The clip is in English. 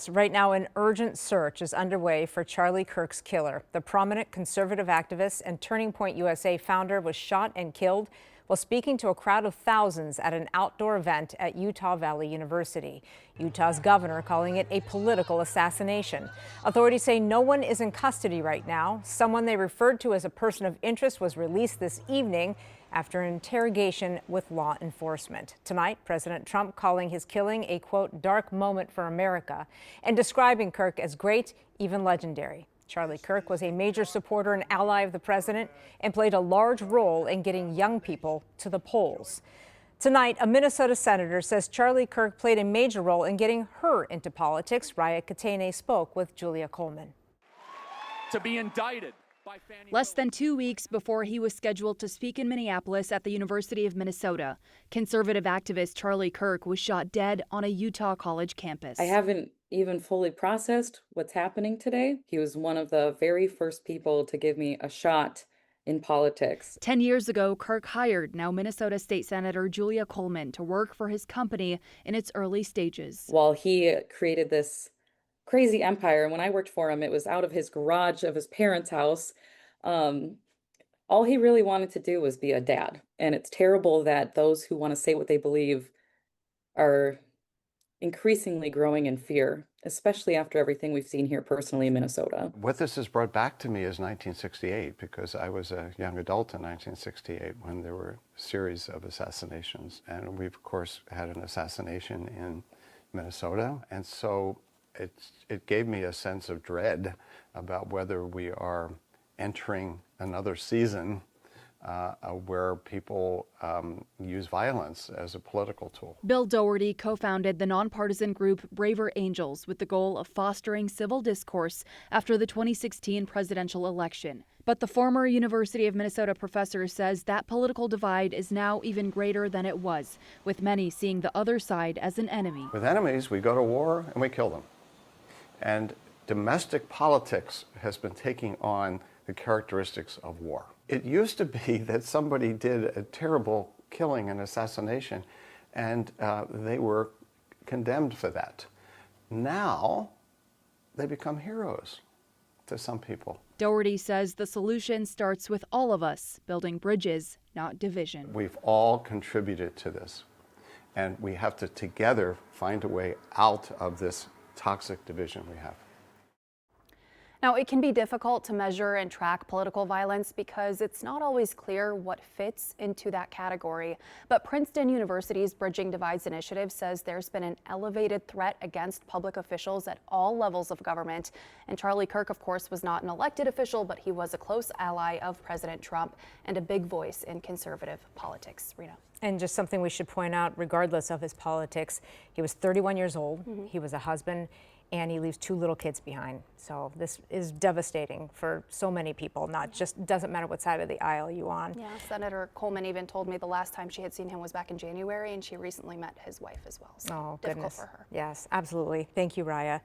Right now, an urgent search is underway for Charlie Kirk's killer. The prominent conservative activist and Turning Point USA founder was shot and killed while speaking to a crowd of thousands at an outdoor event at Utah Valley University. Utah's governor calling it a political assassination. Authorities say no one is in custody right now. Someone they referred to as a person of interest was released this evening after an interrogation with law enforcement. Tonight, President Trump calling his killing a, quote, dark moment for America and describing Kirk as great, even legendary. Charlie Kirk was a major supporter and ally of the president and played a large role in getting young people to the polls. Tonight, a Minnesota senator says Charlie Kirk played a major role in getting her into politics. Raya Katene spoke with Julia Coleman. To be indicted. Less than 2 weeks before he was scheduled to speak in Minneapolis at the University of Minnesota, conservative activist Charlie Kirk was shot dead on a Utah college campus. I haven't even fully processed what's happening today. He was one of the very first people to give me a shot in politics. 10 years ago, Kirk hired now Minnesota State Senator Julia Coleman to work for his company in its early stages. While he created this crazy empire, and when I worked for him, it was out of his garage of his parents' house. All he really wanted to do was be a dad. And it's terrible that those who want to say what they believe are increasingly growing in fear, especially after everything we've seen here personally in Minnesota. What this has brought back to me is 1968, because I was a young adult in 1968 when there were a series of assassinations. And we've, of course, had an assassination in Minnesota. And so it gave me a sense of dread about whether we are entering another season where people use violence as a political tool. Bill Doherty co-founded the nonpartisan group Braver Angels with the goal of fostering civil discourse after the 2016 presidential election. But the former University of Minnesota professor says that political divide is now even greater than it was, with many seeing the other side as an enemy. With enemies, we go to war and we kill them. And domestic politics has been taking on the characteristics of war. It used to be that somebody did a terrible killing and assassination, and they were condemned for that. Now, they become heroes to some people. Doherty says the solution starts with all of us building bridges, not division. We've all contributed to this, and we have to together find a way out of this toxic division we have. Now, it can be difficult to measure and track political violence because it's not always clear what fits into that category. But Princeton University's Bridging Divides initiative says there's been an elevated threat against public officials at all levels of government. And Charlie Kirk, of course, was not an elected official, but he was a close ally of President Trump and a big voice in conservative politics. Rena. And just something we should point out, regardless of his politics, he was 31 years old. He was a husband, and he leaves 2 little kids behind. So this is devastating for so many people, not just, doesn't matter what side of the aisle you on. Yeah, Senator Coleman even told me the last time she had seen him was back in January, and she recently met his wife as well. So Oh, difficult goodness. for her. Yes, absolutely. Thank you, Raya.